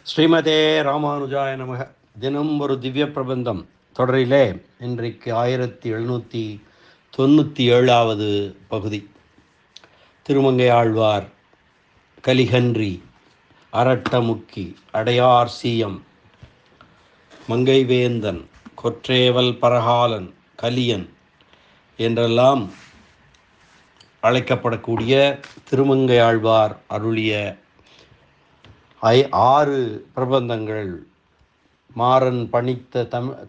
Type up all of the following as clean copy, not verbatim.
ஸ்ரீமதே ராமானுஜாய நமக. தினம் ஒரு திவ்ய பிரபந்தம் தொடரிலே இன்றைக்கு 1797வது பகுதி. திருமங்கை ஆழ்வார், கலிகன்றி, அரட்டமுக்கி, அடையார் சீயம், மங்கைவேந்தன், கொற்றேவல் பரகாலன், கலியன் என்றெல்லாம் அழைக்கப்படக்கூடிய திருமங்கை ஆழ்வார் அருளிய 6 பிரபந்தங்கள் மாறன் பணித்த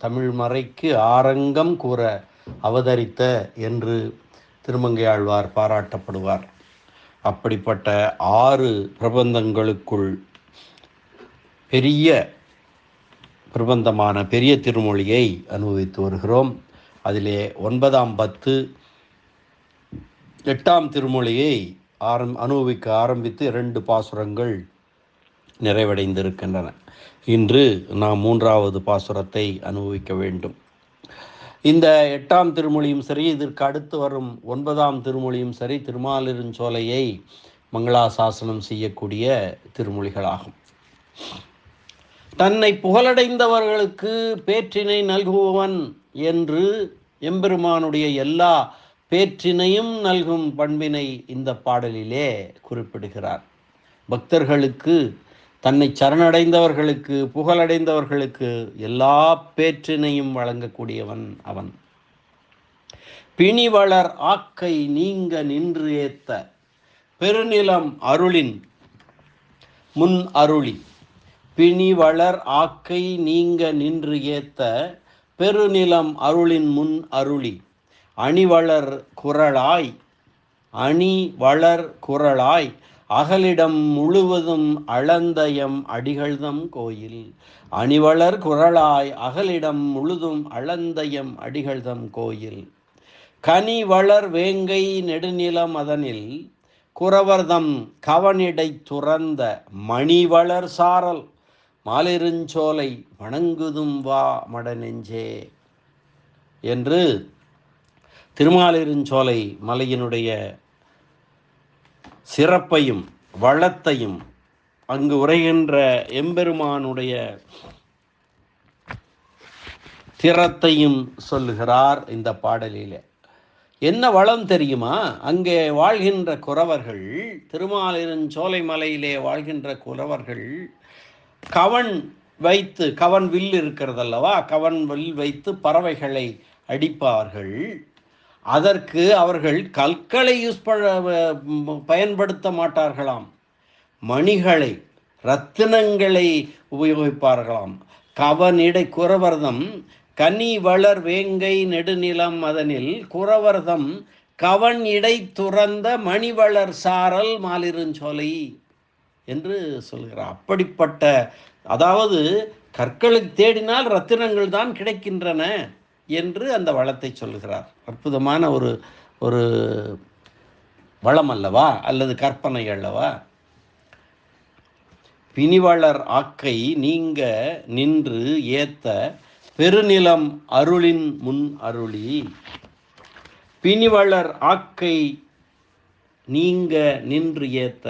தமிழ் மறைக்கு ஆரங்கம் கூற அவதரித்த என்று திருமங்கையாழ்வார் பாராட்டப்படுவார். அப்படிப்பட்ட 6 பிரபந்தங்களுக்குள் பெரிய பிரபந்தமான பெரிய திருமொழியை அனுபவித்து வருகிறோம். அதிலே 9ஆம் பத்து 8ஆம் திருமொழியை அனுபவிக்க ஆரம்பித்து 2 பாசுரங்கள் நிறைவடைந்திருக்கின்றன. இன்று நாம் 3வது பாசுரத்தை அனுபவிக்க வேண்டும். இந்த 8ஆம் திருமொழியும் சரி, இதற்கு அடுத்து வரும் 9ஆம் திருமொழியும் சரி, திருமாலிருஞ்சோலையை மங்களாசாசனம் செய்யக்கூடிய திருமொழிகளாகும். தன்னை புகழடைந்தவர்களுக்கு பேற்றினை நல்குபவன் என்று எம்பெருமானுடைய எல்லா பேற்றினையும் நல்கும் பண்பினை இந்த பாடலிலே குறிப்பிடுகிறார். பக்தர்களுக்கு, தன்னை சரணடைந்தவர்களுக்கு, புகழடைந்தவர்களுக்கு எல்லா பேற்றினையும் வழங்கக்கூடியவன் அவன். பிணிவளர் ஆக்கை நீங்க நின்று ஏத்த பெருநிலம் அருளின் முன் அருளி. பிணிவளர் ஆக்கை நீங்க நின்று ஏத்த பெருநிலம் அருளின் முன் அருளி. அணிவளர் குரலாய் அகலிடம் முழுவதும் அளந்தயம் அடிகள்தம் கோயில். அணிவளர் குரலாய் அகலிடம் முழுதும் அளந்தயம் அடிகள்தம் கோயில். கனி வளர் வேங்கை நெடுநிலம் அதனில் குறவர்தம் கவனிடை துறந்த மணிவளர் சாரல் மாலிருஞ்சோலை வணங்குதும் வா மட நெஞ்சே என்று திருமாலிருஞ்சோலை மலையினுடைய சிறப்பையும் வளத்தையும் அங்கு உரைகின்ற எம்பெருமானுடைய திறத்தையும் சொல்லுகிறார் இந்த பாடலிலே. என்ன வளம் தெரியுமா? அங்கே வாழ்கின்ற குறவர்கள், திருமாலிருஞ்சோலை மலையிலே வாழ்கின்ற குறவர்கள் கவன் வில் இருக்கிறதல்லவா, கவன் வில் வைத்து பறவைகளை அடிப்பார்கள். அதற்கு அவர்கள் கற்களை பயன்படுத்த மாட்டார்களாம், மணிகளை, ரத்தினங்களை உபயோகிப்பார்களாம். கவனிடை குறவர்தம் கனி வளர் வேங்கை நெடுநிலம் அதனில் குறவர்தம் கவன் இடை துறந்த மணிவளர் சாரல் மாலிருஞ்சோலை என்று சொல்கிறார். அப்படிப்பட்ட, அதாவது கற்களுக்கு தேடினால் ரத்தினங்கள் தான் கிடைக்கின்றன என்று அந்த வளத்தை சொல்லுகிறார். அற்புதமான ஒரு வளம் அல்லவா, அல்லது கற்பனை அல்லவா? பிணிவளர் ஆக்கை நீங்க நின்று ஏத்த பெருநிலம் அருளின் முன் அருளி. பிணிவளர் ஆக்கை நீங்க நின்று ஏத்த,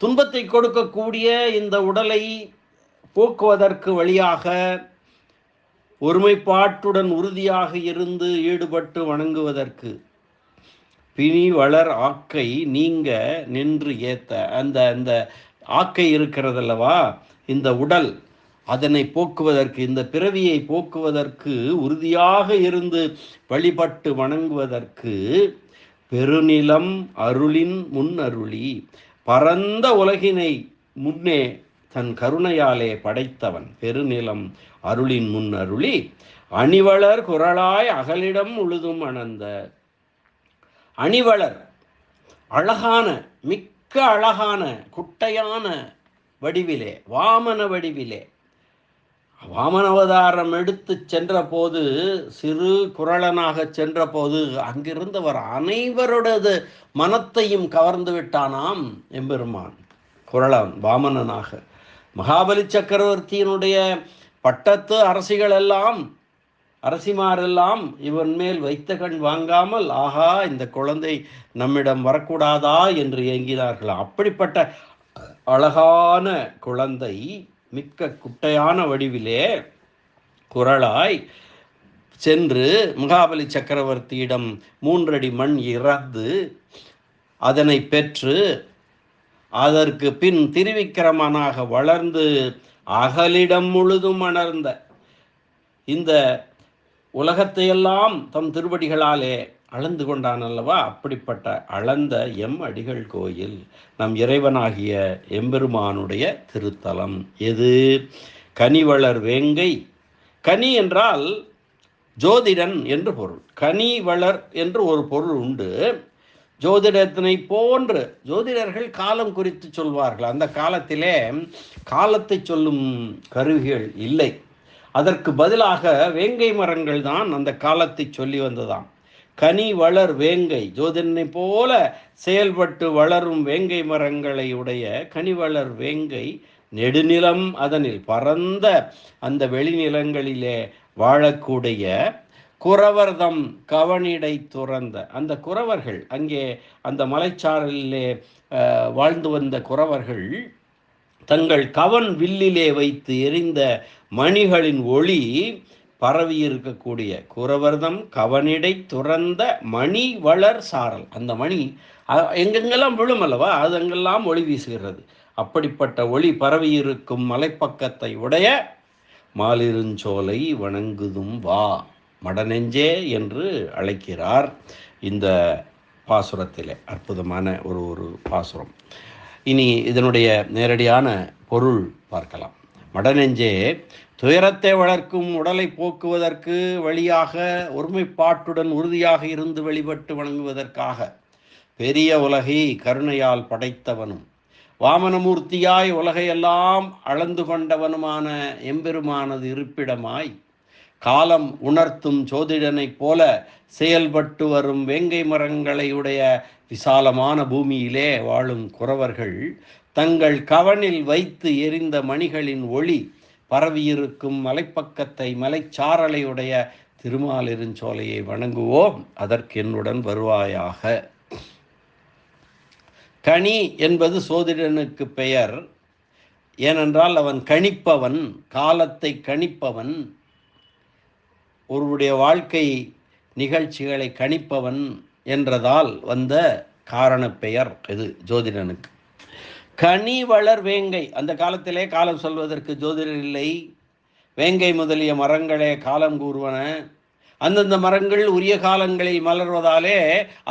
துன்பத்தை கொடுக்கக்கூடிய இந்த உடலை போக்குவதற்கு வழியாக ஒருமைப்பாட்டுடன் உறுதியாக இருந்து ஈடுபட்டு வணங்குவதற்கு பிணி வளர் ஆக்கை நீங்க நின்று ஏத்த, அந்த ஆக்கை இருக்கிறதல்லவா, இந்த உடல், அதனை போக்குவதற்கு, இந்த பிறவியை போக்குவதற்கு உறுதியாக இருந்து வழிபட்டு வணங்குவதற்கு பெருநிலம் அருளின் முன் அருளி. பரந்த உலகினை முன்னே தன் கருணையாலே படைத்தவன் பெருநிலம் அருளின் முன் அருளி. அணிவளர் குரலாய் அகலிடம் முழுதும் அணந்த. அணிவளர், அழகான, மிக்க அழகான குட்டையான வடிவிலே, வாமன வடிவிலே, வாமனவதாரம் எடுத்து சென்ற போது, சிறு குரலனாக சென்ற போது அங்கிருந்தவர் அனைவருடைய மனத்தையும் கவர்ந்து விட்டானாம் எம்பெருமான். குரலன் வாமனனாக மகாபலி சக்கரவர்த்தியினுடைய பட்டத்து அரசிமாரெல்லாம் இவன் மேல் வைத்த கண் வாங்காமல், ஆஹா, இந்த குழந்தை நம்மிடம் வரக்கூடாதா என்று ஏங்கினார்கள். அப்படிப்பட்ட அழகான குழந்தை மிக்க குட்டையான வடிவிலே குரலாய் சென்று மகாபலி சக்கரவர்த்தியிடம் 3 அடி மண் இறந்து அதனை பெற்று அதற்கு பின் திருவிக்கிரமனாக வளர்ந்து அகலிடம் முழுதும் அணர்ந்த இந்த உலகத்தையெல்லாம் தம் திருவடிகளாலே அளந்து கொண்டான் அல்லவா. அப்படிப்பட்ட அளந்த எம் அடிகள் கோயில் நம் இறைவனாகிய எம்பெருமானுடைய திருத்தலம். எது? கனிவளர் வேங்கை. கனி என்றால் ஜோதிடன் என்று பொருள். கனி வளர் என்று ஒரு பொருள் உண்டு. ஜோதிடத்தினை போன்று ஜோதிடர்கள் காலம் குறித்து சொல்வார்கள். அந்த காலத்திலே காலத்தை சொல்லும் கருவிகள் இல்லை. அதற்கு பதிலாக வேங்கை மரங்கள் தான் அந்த காலத்தை சொல்லி வந்ததாம். கனி வளர் வேங்கை, ஜோதிடனை போல செயல்பட்டு வளரும் வேங்கை மரங்களை உடைய கனிவளர் வேங்கை நெடுநிலம் அதனில் பரந்த அந்த வெளிநிலங்களிலே வாழக்கூடிய குறவர்தம் கவனிடை துறந்த அந்த குறவர்கள், அங்கே அந்த மலைச்சாரலிலே வாழ்ந்து வந்த குறவர்கள் தங்கள் கவன் வில்லிலே வைத்து எரிந்த மணிகளின் ஒளி பரவி இருக்கக்கூடிய குறவர்தம் கவனிடை துறந்த மணி வளர் சாரல். அந்த மணி எங்கெங்கெல்லாம் விழும் அல்லவா, அது அங்கெல்லாம் ஒளி வீசுகிறது. அப்படிப்பட்ட ஒளி பரவி இருக்கும் மலைப்பக்கத்தை உடைய மாலிருஞ்சோலை வணங்குதும் வா மடநெஞ்சே என்று அழைக்கிறார் இந்த பாசுரத்திலே. அற்புதமான ஒரு பாசுரம். இனி இதனுடைய நேரடியான பொருள் பார்க்கலாம். மடநெஞ்சே, துயரத்தை வளர்க்கும் உடலை போக்குவதற்கு வழியாக ஒருமைப்பாட்டுடன் உறுதியாக இருந்து வழிபட்டு வணங்குவதற்காக பெரிய உலகை கருணையால் படைத்தவனும் வாமனமூர்த்தியாய் உலகையெல்லாம் அளந்து கொண்டவனுமான எம்பெருமானது இருப்பிடமாய் காலம் உணர்த்தும் ஜோதிடனைப் போல செயல்பட்டு வரும் வேங்கை மரங்களை உடைய விசாலமான பூமியிலே வாழும் குறவர்கள் தங்கள் கவனில் வைத்து எரிந்த மணிகளின் ஒளி பரவியிருக்கும் மலைப்பக்கத்தை மலைச்சாரலையுடைய திருமாலிருஞ்சோலையை வணங்குவோம், அதற்கு என்னுடன் வருவாயாக. கனி என்பது சோதிடனுக்கு பெயர். ஏனென்றால் அவன் கணிப்பவன், காலத்தை கணிப்பவன், ஒருவருடைய வாழ்க்கை நிகழ்ச்சிகளை கணிப்பவன் என்றதால் வந்த காரண பெயர் இது ஜோதிடனுக்கு. கனி வளர் வேங்கை, அந்த காலத்திலே காலம் சொல்வதற்கு ஜோதிடர் இல்லை. வேங்கை முதலிய மரங்களே காலம் கூறுவன. அந்தந்த மரங்கள் உரிய காலங்களில் மலர்வதாலே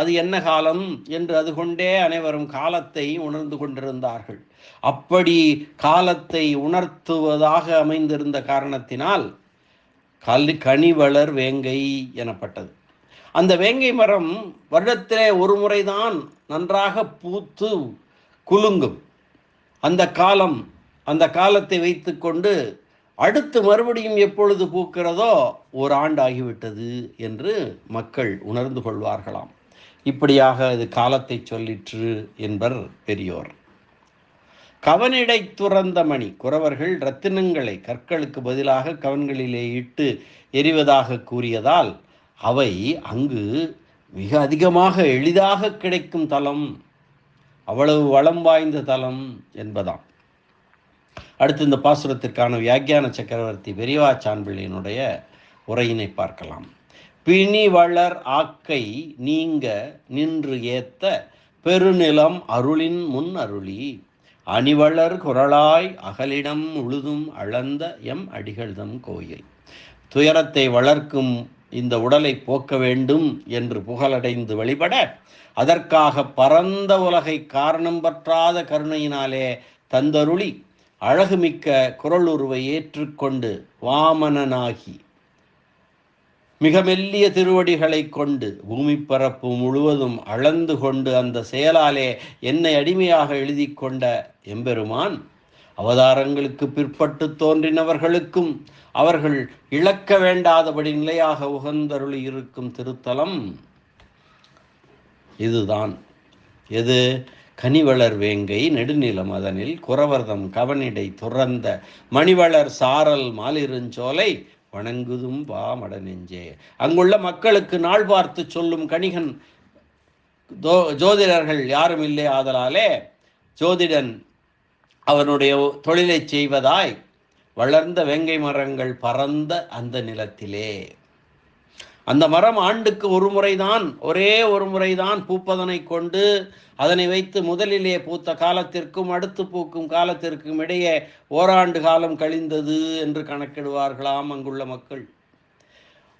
அது என்ன காலம் என்று அது கொண்டே அனைவரும் காலத்தை உணர்ந்து கொண்டிருந்தார்கள். அப்படி காலத்தை உணர்த்துவதாக அமைந்திருந்த காரணத்தினால் கனிவளர் வேங்கை எனப்பட்டது. அந்த வேங்கை மரம் வருடத்திலே ஒரு முறைதான் நன்றாக பூத்து குலுங்கும். அந்த காலத்தை வைத்து கொண்டு அடுத்து மறுபடியும் எப்பொழுது பூக்கிறதோ ஒரு ஆண்டு ஆகிவிட்டது என்று மக்கள் உணர்ந்து கொள்வார்களாம். இப்படியாக அது காலத்தை சொல்லிற்று என்பர் பெரியோர். கவனிடை துறந்த மணி, குறவர்கள் இரத்தினங்களை கற்களுக்கு பதிலாக கவன்களிலே இட்டு எரிவதாக கூறியதால் அவை அங்கு மிக அதிகமாக எளிதாக கிடைக்கும் தலம், அவ்வளவு வளம் வாய்ந்த தலம் என்பதாம். அடுத்து இந்த பாசுரத்திற்கான வியாக்கியான சக்கரவர்த்தி பெரியவாச்சான்பிள்ளையினுடைய உரையினை பார்க்கலாம். பிணி வளர் ஆக்கை நீங்க நின்று ஏத்த பெருநிலம் அருளின் முன் அருளி அணிவளர் குரலாய் அகலிடம் முழுதும் அளந்த எம் அடிகள்தம் கோயில். துயரத்தை வளர்க்கும் இந்த உடலை போக்க வேண்டும் என்று புகழடைந்து வழிபட அதற்காக பரந்த உலகை காரணம் பற்றாத கருணையினாலே தந்தருளி அழகுமிக்க குரலுருவை ஏற்றுக்கொண்டு வாமனனாகி மிக மெல்லிய திருவடிகளை கொண்டு பூமி பரப்பு முழுவதும் அளந்து கொண்டு அந்த செயலாலே என்னை அடிமையாக எழுதி கொண்ட எம்பெருமான் அவதாரங்களுக்கு பிற்பட்டு தோன்றினவர்களுக்கும் அவர்கள் இழக்க வேண்டாதபடி நிலையாக உகந்தருளி இருக்கும் திருத்தலம் இதுதான். எது? கனிவளர் வேங்கை நெடுநிலம் அதனில் குறவர்தம் கவனிடை துறந்த மணிவளர் சாரல் மாலிருஞ்சோலை வணங்குதும் வா மடநெஞ்சே. அங்குள்ள மக்களுக்கு நாள் பார்த்து சொல்லும் கணிகன் ஜோதிடர்கள் யாரும் இல்லை. ஆதலாலே ஜோதிடன் அவனுடைய தொழிலை செய்வதாய் வளர்ந்த வேங்கை மரங்கள் பரந்த அந்த நிலத்திலே. அந்த மரம் ஆண்டுக்கு ஒரே ஒரு முறைதான் பூப்பதனை கொண்டு அதனை வைத்து முதலிலே பூத்த காலத்திற்கும் அடுத்து பூக்கும் காலத்திற்கும் இடையே ஓராண்டு காலம் கழிந்தது என்று கணக்கிடுவார்களாம் அங்குள்ள மக்கள்.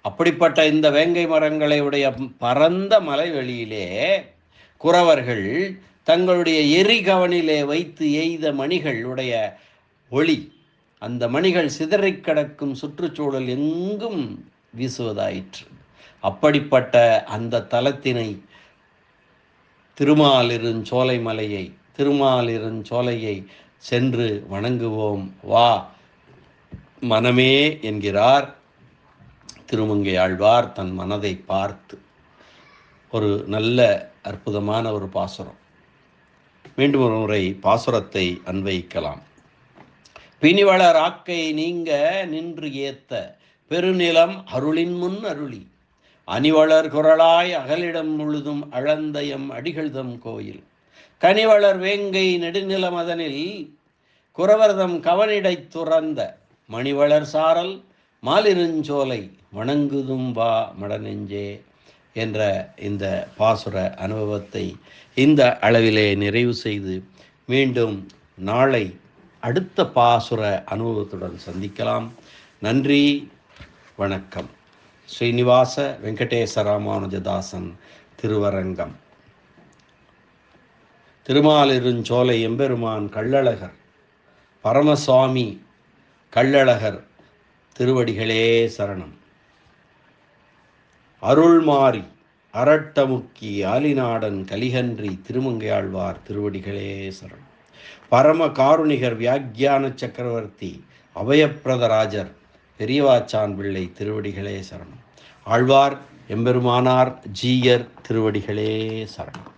அப்படிப்பட்ட இந்த வேங்கை மரங்களை உடைய பரந்த மலைவெளியிலே குறவர்கள் தங்களுடைய எரிகவனிலே வைத்து எய்த மணிகள் உடைய ஒளி, அந்த மணிகள் சிதறிக் கிடக்கும் சுற்றுச்சூழல் எங்கும் வீசுவதாயிற்று. அப்படிப்பட்ட அந்த தலத்தினை திருமாலிருஞ்சோலையை சென்று வணங்குவோம் வா மனமே என்கிறார் திருமங்கை ஆழ்வார் தன் மனதை பார்த்து. ஒரு நல்ல அற்புதமான ஒரு பாசுரம். மீண்டும் ஒரு முறை பாசுரத்தை அன்வைக்கலாம். பிணிவளர் ஆக்கை நீங்க நின்று ஏத்த பெருநிலம் அருளின் முன் அருளி அணிவளர் குரலாய் அகலிடம் முழுதும் அழந்தயம் அடிகள்தம் கோயில் கனிவளர் வேங்கை நெடுநிலம் அதனில் குறவர்தம் கவனிடை துறந்த மணிவளர் சாரல் மாலிருஞ்சோலை வணங்குதும் வா மடநெஞ்சே என்ற இந்த பாசுர அனுபவத்தை இந்த அளவிலே நிறைவு செய்து மீண்டும் நாளை அடுத்த பாசுர அனுபவத்துடன் சந்திக்கலாம். நன்றி, வணக்கம். ஸ்ரீனிவாச வெங்கடேச ராமானுஜதாசன் திருவரங்கம். திருமாலிருஞ்சோலை எம்பெருமான் கள்ளழகர் பரமசுவாமி கள்ளழகர் திருவடிகளே சரணம். அருள்மாரி அரட்டமுக்கி ஆலிநாடன் கலிகன்றி திருமங்கையாழ்வார் திருவடிகளே சரணம். பரம காருணிகர் வியாக்கியான சக்கரவர்த்தி அபயப்பிரதராஜர் பெரியவாச்சான் பிள்ளை திருவடிகளே சரணம். ஆழ்வார் எம்பெருமானார் ஜீயர் திருவடிகளே சரணம்.